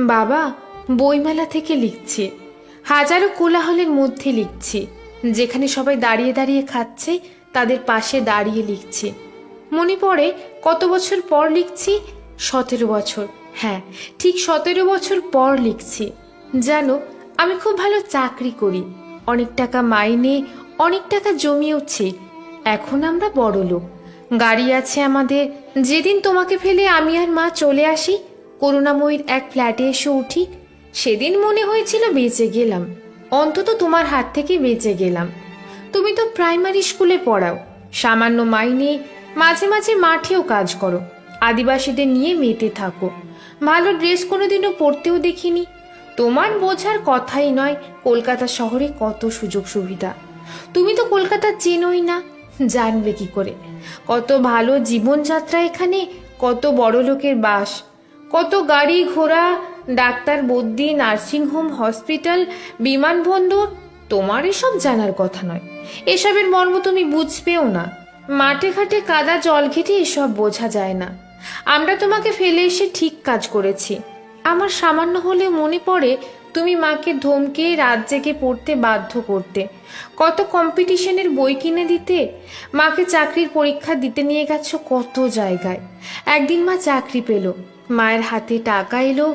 বাবা, বইমেলা থেকে লিখছি। হাজারো কোলাহলের মধ্যে লিখছি। যেখানে সবাই দাঁড়িয়ে দাঁড়িয়ে খাচ্ছে তাদের পাশে দাঁড়িয়ে লিখছি। মনে পড়ে কত বছর পর লিখছি। 17 বছর, হ্যাঁ ঠিক 17 বছর পর লিখছি। জানো, আমি খুব ভালো চাকরি করি, অনেক টাকা মাইনে, অনেক টাকা জমিয়েছি। এখন আমরা বড় লোক, গাড়ি আছে আমাদের। যেদিন তোমাকে ফেলে আমি আর মা চলে আসি, করুণাময়ীর এক ফ্ল্যাটে এসে উঠি, সেদিন মনে হয়েছিল বেঁচে গেলাম, অন্তত তোমার হাত থেকে বেঁচে গেলাম। তুমি তো প্রাইমারি স্কুলে পড়াও, সামান্য মাইনে, মাঝে মাঝে মাঠেও কাজ করো, আদিবাসীদের নিয়ে মেতে থাকো। ভালো ড্রেস কোনোদিনও পরতেও দেখিনি। তোমার বোঝার কথাই নয় কলকাতা শহরে কত সুযোগ সুবিধা। তুমি তো কলকাতা চেনোই না, জানবে কি করে? কত ভালো জীবনযাত্রা এখানে, কত বড় লোকের বাস, কত গাড়ি ঘোড়া, ডাক্তার, বদ্যি, নার্সিংহোম, হসপিটাল, বিমানবন্দর। তোমার এসব জানার কথা নয়, এসবের মর্ম তুমি বুঝবেও না। মাঠে ঘাটে কাদা জল ঘেটে এসব বোঝা যায় না। আমরা তোমাকে ফেলে এসে ঠিক কাজ করেছি। আমার সামান্য হলেও মনে পড়ে তুমি মাকে ধমকে রাত জেগে পড়তে বাধ্য করতে, কত কম্পিটিশনের বই কিনে দিতে, মাকে চাকরির পরীক্ষা দিতে নিয়ে গেছো কত জায়গায়। একদিন মা চাকরি পেল, মায়ের হাতে টাকা এলো,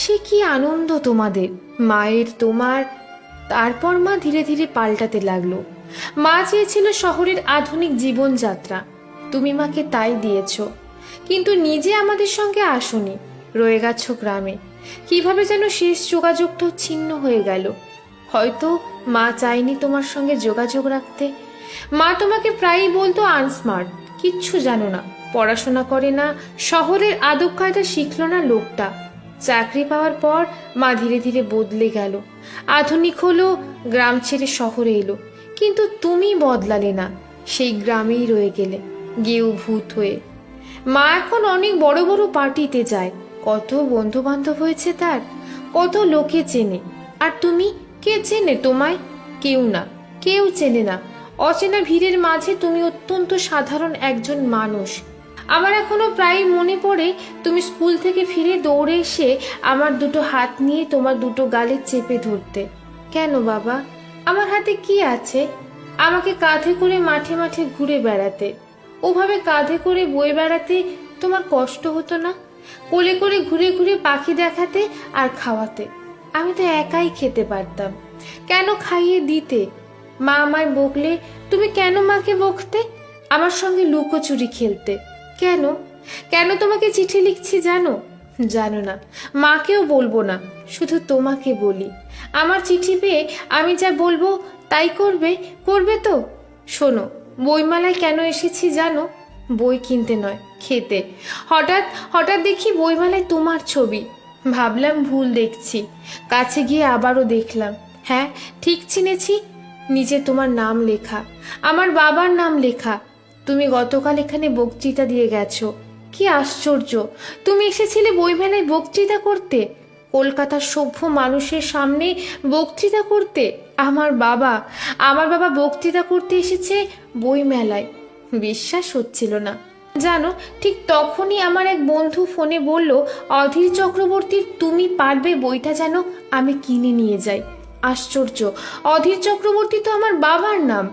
সে কি আনন্দ তোমাদের, মায়ের, তোমার। তারপর মা ধীরে ধীরে পাল্টাতে লাগলো। মা চেয়েছিল শহরের আধুনিক জীবনযাত্রা, তুমি মাকে তাই দিয়েছ। কিন্তু নিজে আমাদের সঙ্গে আসনি, রয়ে গেছো গ্রামে। কিভাবে যেন শেষ যোগাযোগটাও ছিন্ন হয়ে গেল। হয়তো মা চায়নি তোমার সঙ্গে যোগাযোগ রাখতে। মা তোমাকে প্রায়ই বলতো আনস্মার্ট, কিচ্ছু জানো না, পড়াশোনা করে না, শহরের আদব কায়দা শিখলো না লোকটা। চাকরি পাওয়ার পর মা ধীরে ধীরে বদলে গেল, আধুনিক হলো, গ্রাম ছেড়ে শহরে এলো। কিন্তু তুমি বদলালে না, সেই গ্রামেই রয়ে গেলে গেউ ভূত হয়ে। মা এখন অনেক বড় বড় পার্টিতে যায়, কত বন্ধু বান্ধব হয়েছে তার, কত লোকে চেনে। আর তুমি, কে চেনে তোমায়? কেউ না, কেউ চেনে না। অচেনা ভিড়ের মাঝে তুমি অত্যন্ত সাধারণ একজন মানুষ। আমার এখনো প্রায় মনে পড়ে তুমি স্কুল থেকে ফিরে দৌড়ে এসে আমার দুটো হাত নিয়ে তোমার দুটো গালে চেপে ধরতে। কেন বাবা, আমার হাতে কি আছে? আমাকে কাঁধে করে মাঠে মাঠে ঘুরে বেড়াতে। ওভাবে কাঁধে করে বয়ে বেড়াতে তোমার কষ্ট হতো না? কোলে করে ঘুরে ঘুরে পাখি দেখাতে আর খাওয়াতে। আমি তো একাই খেতে পারতাম, কেন খাইয়ে দিতে? মা আমায় বকলে তুমি কেন মাকে বকতে? আমার সঙ্গে লুকোচুরি খেলতে কেন? কেন তোমাকে চিঠি লিখছি জানো? জানো না, মাকেও বলবো না, শুধু তোমাকে বলি। আমার চিঠি পেয়ে আমি যা বলবো তাই করবে, করবে তো? শোনো, বইমেলায় কেন এসেছি জানো? বই কিনতে নয়, খেতে। হঠাৎ হঠাৎ দেখি বইমেলায় তোমার ছবি। ভাবলাম ভুল দেখছি, কাছে গিয়ে আবারও দেখলাম, হ্যাঁ ঠিক চিনেছি। নিচে তোমার নাম লেখা, আমার বাবার নাম লেখা। তুমি গতকাল এখানে বক্তৃতা দিয়ে গেছো। কি আশ্চর্য, তুমি এসেছিলে বইমেলায় বক্তৃতা করতে, কলকাতার সভ্য মানুষের সামনে বক্তৃতা করতে। আমার বাবা বক্তৃতা করতে এসেছে বইমেলায়। বিশ্বাস হচ্ছিল না। জানো, ঠিক তখনই আমার এক বন্ধু ফোনে বলল, অধীর চক্রবর্তীর তুমি পারবে বইটা যেন আমি কিনে নিয়ে যাই। আশ্চর্য, অধীর চক্রবর্তী তো আমার বাবার নাম।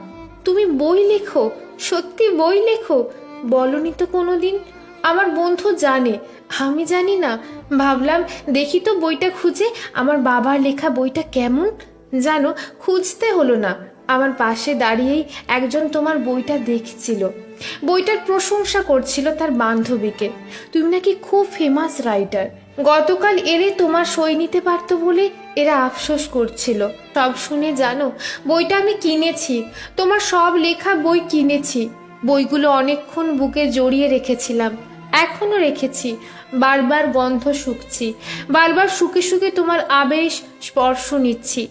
তুমি বই লেখো, সত্যি বই লেখো? বলনি তো কোনোদিন। আমার বন্ধু জানে, আমি জানি না। ভাবলাম দেখি তো বইটা খুঁজে, আমার বাবার লেখা বইটা কেমন। জানো, খুঁজতে হলো না, আমার পাশে দাঁড়িয়েই একজন তোমার বইটা দেখছিল, বইটার প্রশংসা করছিল তার বান্ধবীকে। তুমি নাকি খুব ফেমাস রাইটার। গতকাল এরে তোমার সই নিতে পারতো বলে এরা আফসোস করছিল। সব শুনে জানো, বইটা আমি কিনেছি, তোমার সব লেখা বই কিনেছি। বইগুলো অনেকক্ষণ বুকে জড়িয়ে রেখেছিলাম, এখনো রেখেছি। বারবার গন্ধ শুকছি, বারবার শুকে শুকে তোমার আবেশ স্পর্শ নিচ্ছি।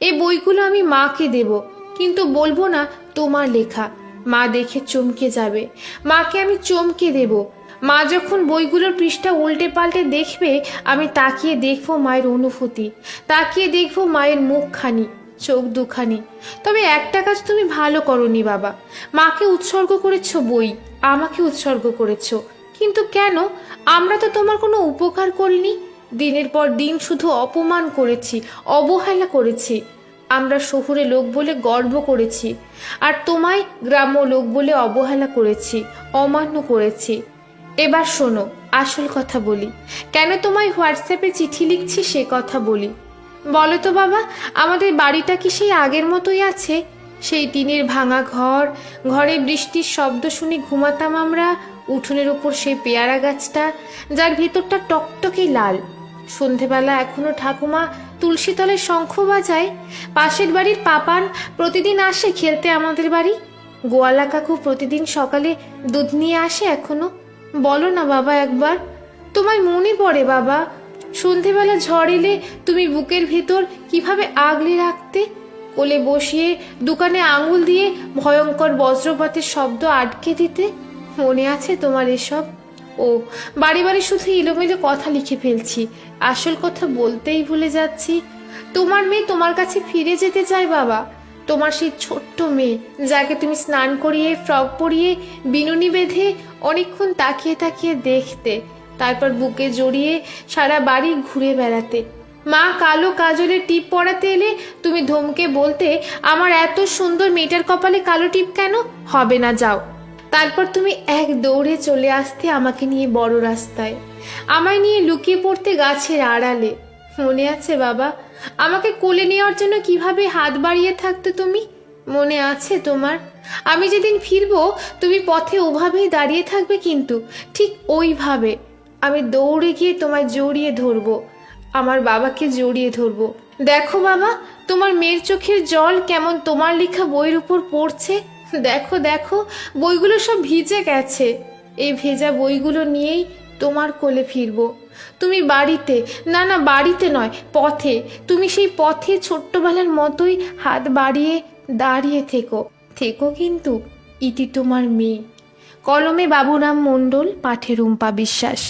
এই বইগুলো আমি মাকে দেব, কিন্তু বলবো না তোমার লেখা। মা দেখে চমকে যাবে, মাকে আমি চমকে দেব। মা যখন বইগুলোর পৃষ্ঠা উল্টে পাল্টে দেখবে, আমি তাকিয়ে দেখবো মায়ের অনুভূতি, তাকিয়ে দেখবো মায়ের মুখখানি, চোখ দুখানি। তবে একটা কাজ তুমি ভালো করনি বাবা, মাকে উৎসর্গ করেছো বই, আমাকে উৎসর্গ করেছো। কিন্তু কেন? আমরা তো তোমার কোনো উপকার করিনি। দিনের পর দিন শুধু অপমান করেছি, অবহেলা করেছি। আমরা শহুরে লোক বলে গর্ব করেছি, আর তোমায় গ্রাম্য লোক বলে অবহেলা করেছি, অমান্য করেছি। এবার শোনো, আসল কথা বলি। কেন তোমায় হোয়াটসঅ্যাপে চিঠি লিখছি সে কথা বলি। বলো তো বাবা, আমাদের বাড়িটা কি সেই আগের মতোই আছে? সেই টিনের ভাঙা ঘর, ঘরে বৃষ্টির শব্দ শুনে ঘুমাতাম আমরা, উঠোনের ওপর সেই পেয়ারা গাছটা যার ভিতরটা টকটকে লাল। সন্ধেবেলা এখনো ঠাকুমা তুলসী তলায় শঙ্খ বাজায়। পাশের বাড়ির পাপান প্রতিদিন আসে খেলতে আমাদের বাড়ি। গোয়ালা কাকু প্রতিদিন সকালে দুধ নিয়ে আসে এখনো। বলো না বাবা একবার, তোমায় মনে পড়ে বাবা? সন্ধেবেলা ঝড় এলে তুমি বুকের ভেতর কিভাবে আগলে রাখতে, কোলে বসিয়ে দোকানে আঙুল দিয়ে ভয়ঙ্কর বজ্রপাতের শব্দ আটকে দিতে। মনে আছে তোমার এসব? ও, বাড়ি বাড়ি শুধু এলোমেলো কথা লিখে ফেলছি, আসল কথা বলতেই ভুলে যাচ্ছি। তোমার মেয়ে তোমার কাছে ফিরে যেতে চায় বাবা। তোমার সেই ছোট্ট মেয়ে যাকে তুমি স্নান করিয়ে ফ্রক পরিয়ে বিনুনি বেঁধে অনেকক্ষণ তাকিয়ে তাকিয়ে দেখতে, তারপর বুকে জড়িয়ে সারা বাড়ি ঘুরে বেড়াতে। মা কালো কাজলের টিপ পরাতে এলে তুমি ধমকে বলতে, আমার এত সুন্দর মেয়েটার কপালে কালো টিপ কেন? হবে না, যাও। তারপর তুমি এক দৌড়ে চলে আসতে আমাকে নিয়ে বড় রাস্তায়, আমায় নিয়ে লুকিয়ে পড়তে গাছের আড়ালে। মনে আছে বাবা, আমাকে কোলে নেওয়ার জন্য কিভাবে হাত বাড়িয়ে থাকতে তুমি? মনে আছে তোমার? আমি যেদিন ফিরবো তুমি পথে ওভাবেই দাঁড়িয়ে থাকবে, কিন্তু ঠিক ওইভাবে। আমি দৌড়ে গিয়ে তোমায় জড়িয়ে ধরবো, আমার বাবাকে জড়িয়ে ধরবো। দেখো বাবা, তোমার মেয়ের চোখের জল কেমন তোমার লেখা বইয়ের উপর পড়ছে। দেখো দেখো, বইগুলো সব ভিজে গেছে। এই ভেজা বইগুলো নিয়েই তোমার কোলে ফিরবো। তুমি বাড়িতে, না না বাড়িতে নয়, পথে। তুমি সেই পথে ছোট্টবেলার মতোই হাত বাড়িয়ে দাঁড়িয়ে থেকো থেকো কিন্তু। ইতি তোমার মেয়ে। কলমে বাবুরাম মণ্ডল, পাঠে রুম্পা বিশ্বাস।